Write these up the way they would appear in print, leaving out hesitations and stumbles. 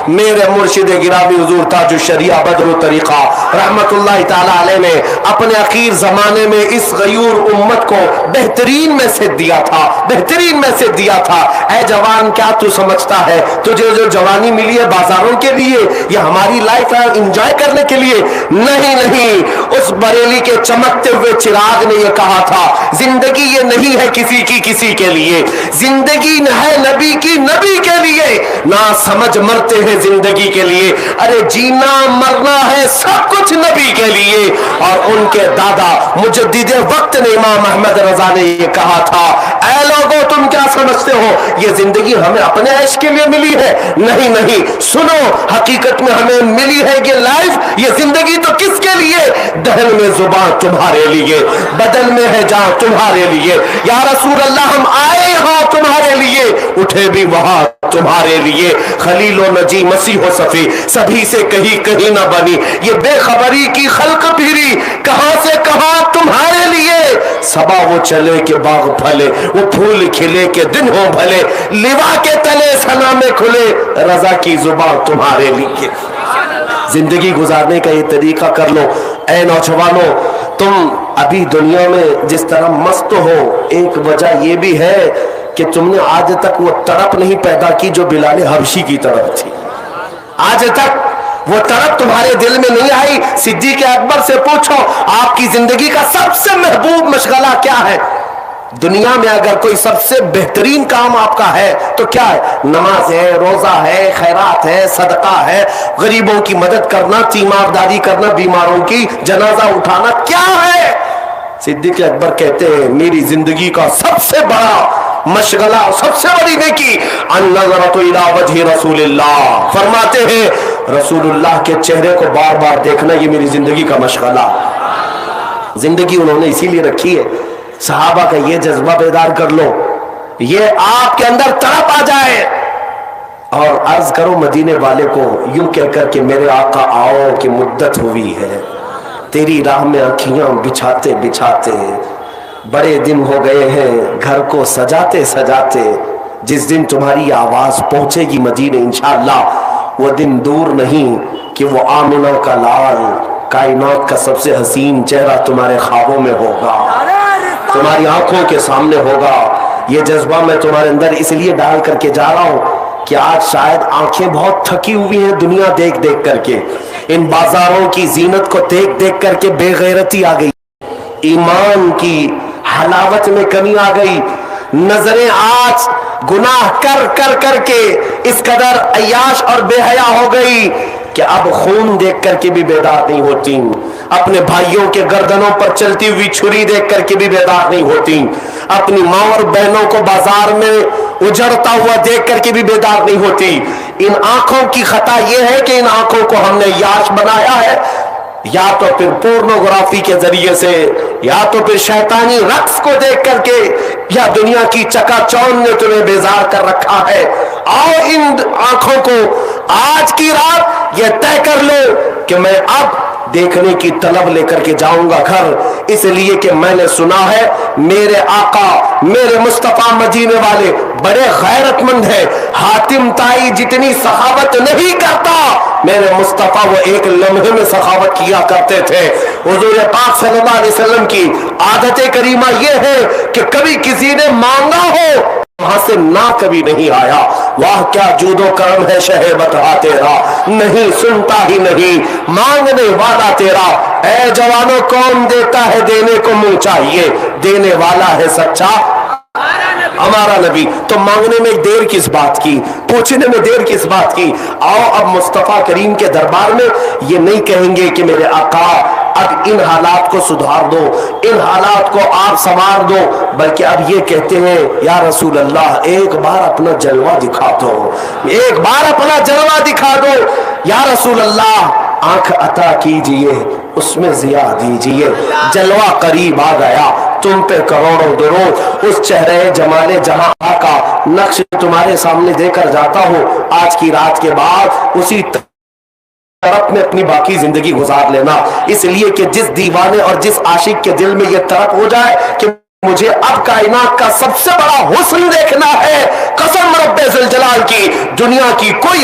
میرے مرشد گرامی حضور تاج الشریعہ بدر الطریقہ رحمت اللہ تعالی علیہ نے اپنے اخیر زمانے میں اس غیور امت کو بہترین میسج دیا تھا، بہترین میسج دیا تھا۔ اے جوان، کیا تو سمجھتا ہے تجھے جو جوانی ملی ہے بازاروں کے لیے یا ہماری لائف انجوائے کرنے کے لیے؟ نہیں نہیں، اس بریلی کے چمکتے ہوئے چراغ نے یہ کہا تھا زندگی یہ نہیں ہے کسی کی کسی کے لیے، زندگی ہے نبی کی نبی کے لیے۔ نہ سمجھ مرتے ہیں زندگی کے لیے، ارے جینا مرنا ہے سب کچھ نبی کے لیے۔ اور ان کے دادا مجدد وقت نے امام احمد رضا نے یہ کہا تھا اے لوگو تم کیا سمجھتے ہو یہ زندگی ہمیں اپنے عیش کے لیے ملی ہے؟ نہیں نہیں، سنو، حقیقت میں ہمیں ملی ہے یہ لائف، یہ زندگی تو کس کے لیے؟ دہن میں زبان تمہارے لیے، بدن میں ہے جان تمہارے لیے۔ یا رسول اللہ ہم آئے ہاں تمہارے لیے، اٹھے بھی وہاں تمہارے لیے۔ خلیل و نجی مسیح و صفی سبھی سے کہیں نہ بنی، یہ بے خبری کی خلق پھری کہاں سے کہاں تمہارے لیے۔ صبا وہ چلے کہ باغ پھلے، وہ پھول کھلے کہ دن ہو بھلے، لوا کے تلے سلامے کھلے، رضا کی زبان تمہارے لیے۔ زندگی گزارنے کا یہ طریقہ کر لو۔ اے نوجوانوں، تم ابھی دنیا میں جس طرح مست ہو، ایک وجہ یہ بھی ہے کہ تم نے آج تک وہ تڑپ نہیں پیدا کی جو بلال حبشی کی طرف تھی۔ آج تک وہ طرف تمہارے دل میں نہیں آئی۔ صدیق اکبر سے پوچھو آپ کی زندگی کا سب سے محبوب مشغلہ کیا ہے؟ دنیا میں اگر کوئی سب سے بہترین کام آپ کا ہے تو کیا ہے؟ نماز ہے، روزہ ہے، خیرات ہے، صدقہ ہے، غریبوں کی مدد کرنا، تیمارداری کرنا، بیماروں کی جنازہ اٹھانا، کیا ہے؟ صدیق اکبر کہتے ہیں میری زندگی کا سب سے بڑا مشغلہ، سب سے بڑی نیکی النظرۃ الی وجہ رسول اللہ، فرماتے ہیں رسول اللہ کے چہرے کو بار بار دیکھنا یہ میری زندگی کا مشغلہ۔ زندگی انہوں نے اسی لیے رکھی ہے۔ صحابہ کا یہ جذبہ بیدار کر لو، یہ آپ کے اندر تڑپ آ جائے اور عرض کرو مدینے والے کو یوں کہہ کر کہ میرے آقا آؤ کہ مدت ہوئی ہے تیری راہ میں آنکھیاں بچھاتے بچھاتے، بڑے دن ہو گئے ہیں گھر کو سجاتے سجاتے، جس دن تمہاری آواز پہنچے گی مدینے انشاءاللہ وہ دن دور نہیں کہ وہ آمنہ کا لال کائنات کا سب سے حسین چہرہ تمہارے خوابوں میں ہوگا، تمہاری آنکھوں کے سامنے ہوگا۔ یہ جذبہ میں تمہارے اندر اس لیے ڈال کر کے جا رہا ہوں کہ آج شاید آنکھیں بہت تھکی ہوئی ہیں دنیا دیکھ دیکھ کر کے، ان بازاروں کی زینت کو دیکھ دیکھ کر کے بے غیرتی آ گئی، ایمان کی حلاوت میں کمی آ گئی، نظریں آج گناہ کر کر کر کے اس قدر عیاش اور بے حیا ہو گئی کہ اب خون دیکھ کر کے بھی بیدار نہیں ہوتی، اپنے بھائیوں کے گردنوں پر چلتی ہوئی چھری دیکھ کر کے بھی بیدار نہیں ہوتی، اپنی ماں اور بہنوں کو بازار میں اجڑتا ہوا دیکھ کر کے بھی بیدار نہیں ہوتی۔ ان آنکھوں کی خطا یہ ہے کہ ان آنکھوں کو ہم نے یاش بنایا ہے، یا تو پھر پورنوگرافی کے ذریعے سے، یا تو پھر شیطانی رقص کو دیکھ کر کے، یا دنیا کی چکا چون نے تمہیں بیزار کر رکھا ہے۔ آؤ ان آنکھوں کو آج کی رات یہ طے کر لو کہ میں اب دیکھنے کی طلب لے کر کے جاؤں گا گھر، اس لیے کہ میں نے سنا ہے میرے آقا میرے مصطفیٰ مدینے والے بڑے غیرت مند ہیں، حاتم طائی جتنی سخاوت نہیں کرتا میرے مصطفیٰ وہ ایک لمحے میں سخاوت کیا کرتے تھے۔ حضور پاک صلی اللہ علیہ وسلم کی عادت کریمہ یہ ہے کہ کبھی کسی نے مانگا ہو وہاں سے نہ کبھی نہیں آیا۔ واہ کیا جود و کرم ہے شہ بتا تیرا، نہیں سنتا ہی نہیں مانگنے والا تیرا۔ اے جوانوں کون دیتا ہے دینے کو منہ چاہیے، دینے والا ہے سچا ہمارا نبی۔ تو مانگنے میں دیر کس بات کی، پوچھنے میں دیر کس بات کی؟ آؤ اب مصطفیٰ کریم کے دربار میں یہ نہیں کہیں گے کہ میرے آقا اب ان حالات کو سدھار دو، ان حالات کو آپ سنوار دو، بلکہ اب یہ کہتے ہیں یا رسول اللہ ایک بار اپنا جلوہ دکھا دو، ایک بار اپنا جلوہ دکھا دو یا رسول اللہ، آنکھ عطا کیجئے اس میں ضیا دیجئے، جلوہ قریب آ گیا، تم پہ کروڑوں درود، اس چہرے جمال جہاں کا نقش تمہارے سامنے دے کر جاتا ہوں۔ آج کی رات کے بعد اسی طرف میں اپنی باقی زندگی گزار لینا، اس لیے کہ جس دیوانے اور جس عاشق کے دل میں یہ طرف ہو جائے کہ مجھے اب کائنات کا سب سے بڑا حسن دیکھنا ہے، قسم رب ذوالجلال کی دنیا کی کوئی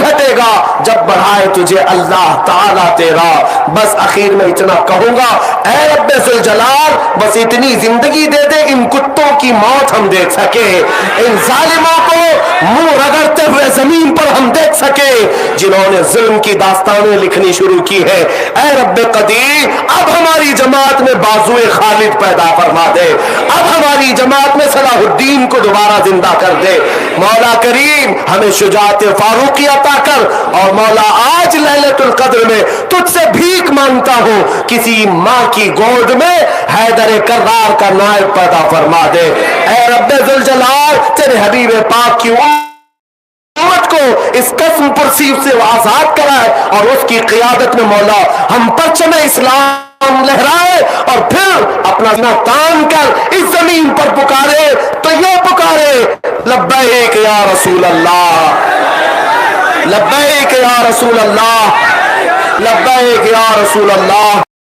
گھٹے گا جب بڑھائے تجھے اللہ تعالیٰ تیرا۔ بس آخر میں اتنا کہوں گا، اے رب ذوالجلال بس اتنی زندگی دے دے ان کتوں کی موت ہم دیکھ سکے، ان ظالموں کو منہ رگڑتے ہوئے زمین پر ہم دیکھ سکے جنہوں نے ظلم کی داستانیں لکھنی شروع کی ہے۔ اے رب قدیر اب ہماری جماعت میں بازوئے خالد پیدا فرما دے، اب ہماری جماعت میں صلاح الدین کو دوبارہ زندہ کر دے۔ مولا کریم ہمیں شجاعت فاروقی عطا کر، اور مولا آج لیلۃ القدر میں تجھ سے بھیک مانگتا ہوں کسی ماں کی گود میں حیدر کرار کا نائب پیدا فرما دے۔ اے رب ذوالجلال تیرے حبیب پاک کی امت کو اس قسم پرسیو سے آزاد کرائے، اور اس کی قیادت میں مولا ہم پرچم اسلام لہرائے، اور پھر اپنا سینہ تان کر اس زمین پر پکارے تو یہ پکارے لبیک یا رسول اللہ، لبیک یا رسول اللہ، لبیک یا رسول اللہ۔